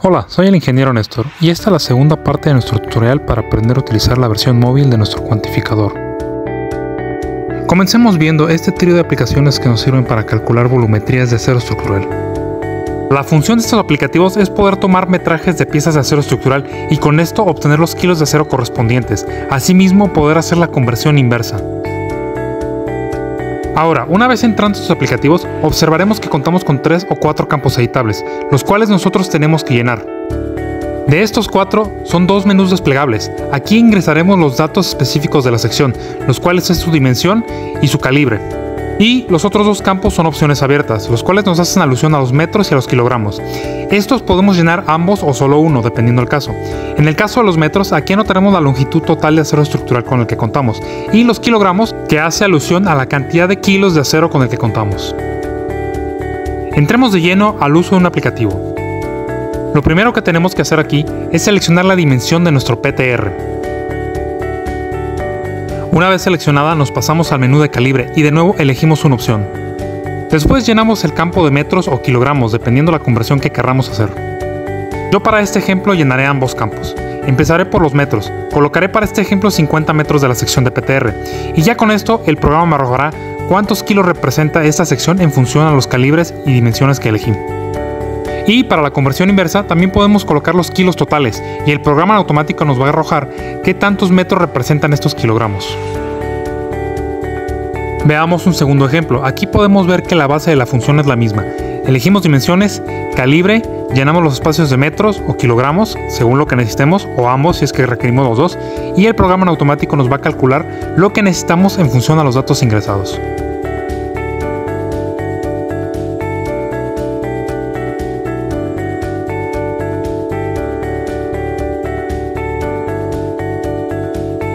Hola, soy el ingeniero Néstor y esta es la segunda parte de nuestro tutorial para aprender a utilizar la versión móvil de nuestro cuantificador. Comencemos viendo este trío de aplicaciones que nos sirven para calcular volumetrías de acero estructural. La función de estos aplicativos es poder tomar metrajes de piezas de acero estructural y con esto obtener los kilos de acero correspondientes, asimismo poder hacer la conversión inversa. Ahora, una vez entrando estos aplicativos, observaremos que contamos con 3 o 4 campos editables, los cuales nosotros tenemos que llenar. De estos 4, son 2 menús desplegables. Aquí ingresaremos los datos específicos de la sección, los cuales es su dimensión y su calibre. Y los otros 2 campos son opciones abiertas, los cuales nos hacen alusión a los metros y a los kilogramos. Estos podemos llenar ambos o solo uno, dependiendo del caso. En el caso de los metros, aquí anotaremos la longitud total de acero estructural con el que contamos, y los kilogramos, que hace alusión a la cantidad de kilos de acero con el que contamos. Entremos de lleno al uso de un aplicativo. Lo primero que tenemos que hacer aquí es seleccionar la dimensión de nuestro PTR. Una vez seleccionada, nos pasamos al menú de calibre y de nuevo elegimos una opción. Después llenamos el campo de metros o kilogramos, dependiendo la conversión que queramos hacer. Yo para este ejemplo llenaré ambos campos. Empezaré por los metros. Colocaré para este ejemplo 50 metros de la sección de PTR. Y ya con esto, el programa me arrojará cuántos kilos representa esta sección en función a los calibres y dimensiones que elegí. Y para la conversión inversa también podemos colocar los kilos totales y el programa en automático nos va a arrojar qué tantos metros representan estos kilogramos. Veamos un segundo ejemplo. Aquí podemos ver que la base de la función es la misma. Elegimos dimensiones, calibre, llenamos los espacios de metros o kilogramos según lo que necesitemos o ambos si es que requerimos los dos, y el programa en automático nos va a calcular lo que necesitamos en función a los datos ingresados.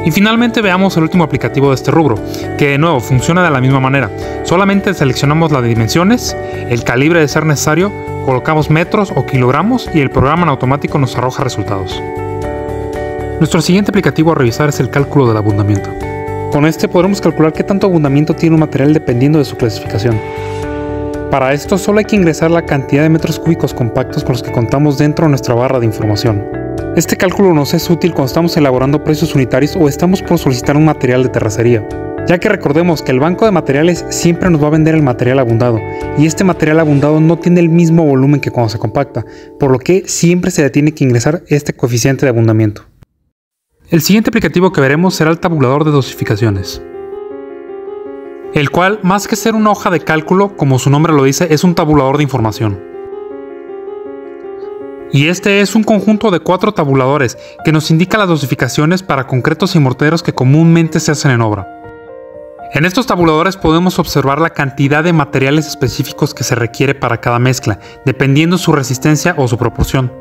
Y finalmente veamos el último aplicativo de este rubro, que de nuevo funciona de la misma manera. Solamente seleccionamos las dimensiones, el calibre de ser necesario, colocamos metros o kilogramos y el programa en automático nos arroja resultados. Nuestro siguiente aplicativo a revisar es el cálculo del abundamiento. Con este podremos calcular qué tanto abundamiento tiene un material dependiendo de su clasificación. Para esto solo hay que ingresar la cantidad de metros cúbicos compactos con los que contamos dentro de nuestra barra de información. Este cálculo nos es útil cuando estamos elaborando precios unitarios o estamos por solicitar un material de terracería, ya que recordemos que el banco de materiales siempre nos va a vender el material abundado, y este material abundado no tiene el mismo volumen que cuando se compacta, por lo que siempre se le tiene que ingresar este coeficiente de abundamiento. El siguiente aplicativo que veremos será el tabulador de dosificaciones, el cual, más que ser una hoja de cálculo, como su nombre lo dice, es un tabulador de información. Y este es un conjunto de 4 tabuladores que nos indica las dosificaciones para concretos y morteros que comúnmente se hacen en obra. En estos tabuladores podemos observar la cantidad de materiales específicos que se requiere para cada mezcla, dependiendo su resistencia o su proporción.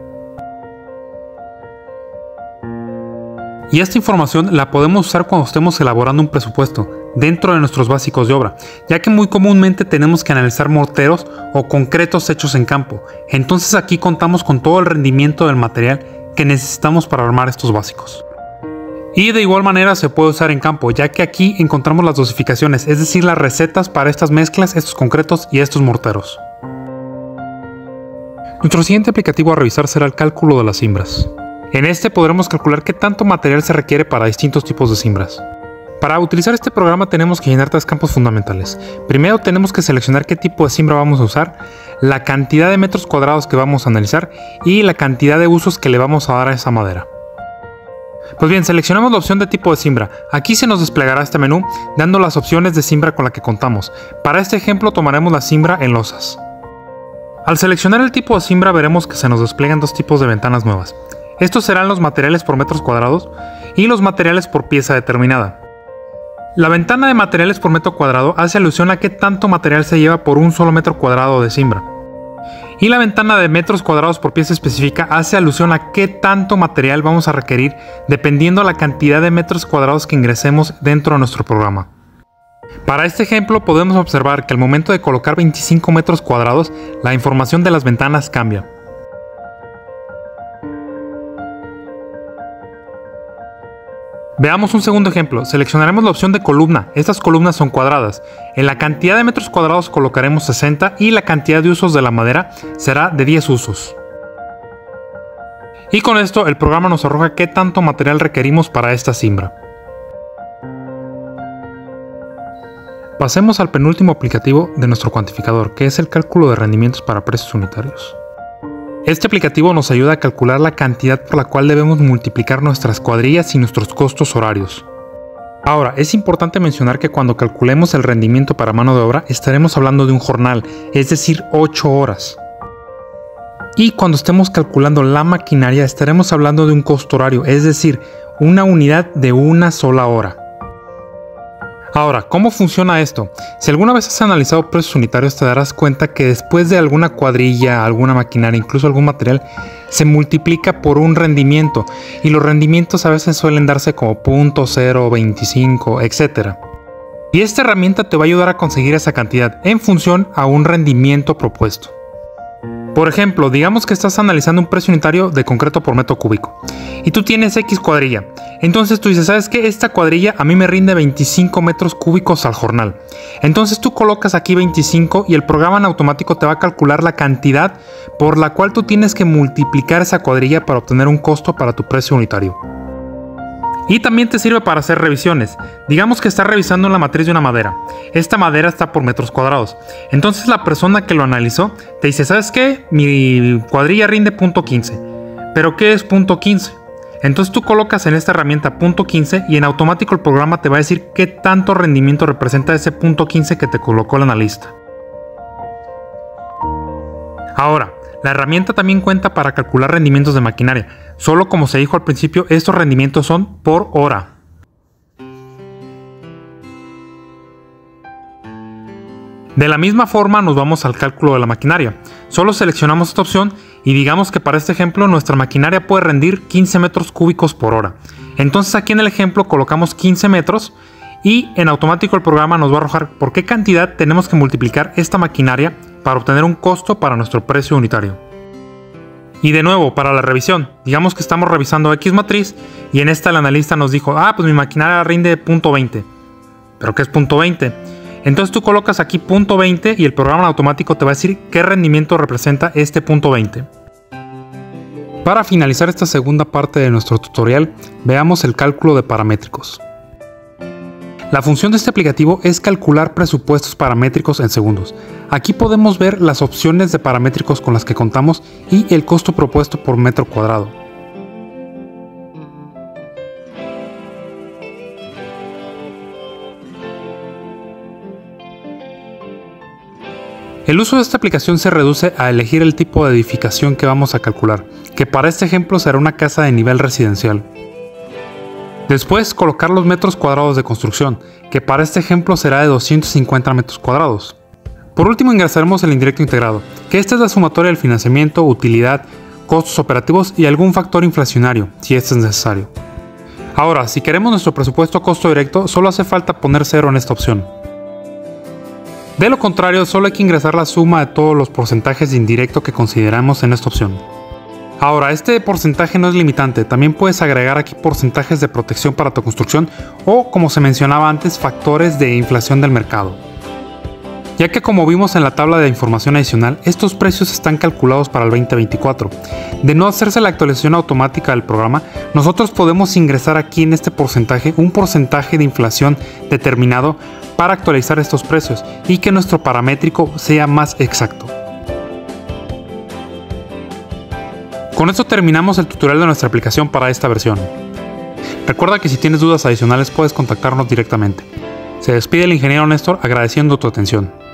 Y esta información la podemos usar cuando estemos elaborando un presupuesto dentro de nuestros básicos de obra, ya que muy comúnmente tenemos que analizar morteros o concretos hechos en campo. Entonces aquí contamos con todo el rendimiento del material que necesitamos para armar estos básicos. Y de igual manera se puede usar en campo, ya que aquí encontramos las dosificaciones, es decir, las recetas para estas mezclas, estos concretos y estos morteros. Nuestro siguiente aplicativo a revisar será el cálculo de las cimbras. En este podremos calcular qué tanto material se requiere para distintos tipos de cimbras. Para utilizar este programa tenemos que llenar 3 campos fundamentales. Primero tenemos que seleccionar qué tipo de cimbra vamos a usar, la cantidad de metros cuadrados que vamos a analizar y la cantidad de usos que le vamos a dar a esa madera. Pues bien, seleccionamos la opción de tipo de cimbra. Aquí se nos desplegará este menú dando las opciones de cimbra con la que contamos. Para este ejemplo tomaremos la cimbra en losas. Al seleccionar el tipo de cimbra veremos que se nos despliegan 2 tipos de ventanas nuevas. Estos serán los materiales por metros cuadrados y los materiales por pieza determinada. La ventana de materiales por metro cuadrado hace alusión a qué tanto material se lleva por un solo metro cuadrado de cimbra. Y la ventana de metros cuadrados por pieza específica hace alusión a qué tanto material vamos a requerir dependiendo de la cantidad de metros cuadrados que ingresemos dentro de nuestro programa. Para este ejemplo podemos observar que al momento de colocar 25 metros cuadrados, la información de las ventanas cambia. Veamos un segundo ejemplo. Seleccionaremos la opción de columna. Estas columnas son cuadradas. En la cantidad de metros cuadrados colocaremos 60 y la cantidad de usos de la madera será de 10 usos. Y con esto el programa nos arroja qué tanto material requerimos para esta cimbra. Pasemos al penúltimo aplicativo de nuestro cuantificador, que es el cálculo de rendimientos para precios unitarios. Este aplicativo nos ayuda a calcular la cantidad por la cual debemos multiplicar nuestras cuadrillas y nuestros costos horarios. Ahora, es importante mencionar que cuando calculemos el rendimiento para mano de obra, estaremos hablando de un jornal, es decir, 8 horas. Y cuando estemos calculando la maquinaria, estaremos hablando de un costo horario, es decir, una unidad de una sola hora. Ahora, ¿cómo funciona esto? Si alguna vez has analizado precios unitarios, te darás cuenta que después de alguna cuadrilla, alguna maquinaria, incluso algún material, se multiplica por un rendimiento, y los rendimientos a veces suelen darse como 0.0, 25, etc. Y esta herramienta te va a ayudar a conseguir esa cantidad en función a un rendimiento propuesto. Por ejemplo, digamos que estás analizando un precio unitario de concreto por metro cúbico y tú tienes X cuadrilla. Entonces tú dices, ¿sabes qué? Esta cuadrilla a mí me rinde 25 metros cúbicos al jornal. Entonces tú colocas aquí 25 y el programa en automático te va a calcular la cantidad por la cual tú tienes que multiplicar esa cuadrilla para obtener un costo para tu precio unitario. Y también te sirve para hacer revisiones. Digamos que estás revisando la matriz de una madera. Esta madera está por metros cuadrados. Entonces la persona que lo analizó te dice, ¿sabes qué? Mi cuadrilla rinde 0.15. ¿Pero qué es 0.15? Entonces tú colocas en esta herramienta 0.15 y en automático el programa te va a decir qué tanto rendimiento representa ese 0.15 que te colocó el analista. Ahora, la herramienta también cuenta para calcular rendimientos de maquinaria. Solo como se dijo al principio, estos rendimientos son por hora. De la misma forma nos vamos al cálculo de la maquinaria. Solo seleccionamos esta opción y digamos que para este ejemplo nuestra maquinaria puede rendir 15 metros cúbicos por hora. Entonces aquí en el ejemplo colocamos 15 metros y en automático el programa nos va a arrojar por qué cantidad tenemos que multiplicar esta maquinaria para obtener un costo para nuestro precio unitario. Y de nuevo, para la revisión, digamos que estamos revisando X matriz y en esta el analista nos dijo, pues mi maquinaria rinde 0.20. ¿Pero qué es 0.20? Entonces tú colocas aquí 0.20 y el programa en automático te va a decir qué rendimiento representa este 0.20. Para finalizar esta segunda parte de nuestro tutorial, veamos el cálculo de paramétricos. La función de este aplicativo es calcular presupuestos paramétricos en segundos. Aquí podemos ver las opciones de paramétricos con las que contamos y el costo propuesto por metro cuadrado. El uso de esta aplicación se reduce a elegir el tipo de edificación que vamos a calcular, que para este ejemplo será una casa de nivel residencial. Después colocar los metros cuadrados de construcción, que para este ejemplo será de 250 metros cuadrados. Por último ingresaremos el indirecto integrado, que esta es la sumatoria del financiamiento, utilidad, costos operativos y algún factor inflacionario, si este es necesario. Ahora, si queremos nuestro presupuesto costo directo, solo hace falta poner 0 en esta opción. De lo contrario, solo hay que ingresar la suma de todos los porcentajes de indirecto que consideramos en esta opción. Ahora, este porcentaje no es limitante, también puedes agregar aquí porcentajes de protección para tu construcción o, como se mencionaba antes, factores de inflación del mercado. Ya que como vimos en la tabla de información adicional, estos precios están calculados para el 2024. De no hacerse la actualización automática del programa, nosotros podemos ingresar aquí en este porcentaje un porcentaje de inflación determinado para actualizar estos precios y que nuestro paramétrico sea más exacto. Con esto terminamos el tutorial de nuestra aplicación para esta versión. Recuerda que si tienes dudas adicionales puedes contactarnos directamente. Se despide el ingeniero Néstor agradeciendo tu atención.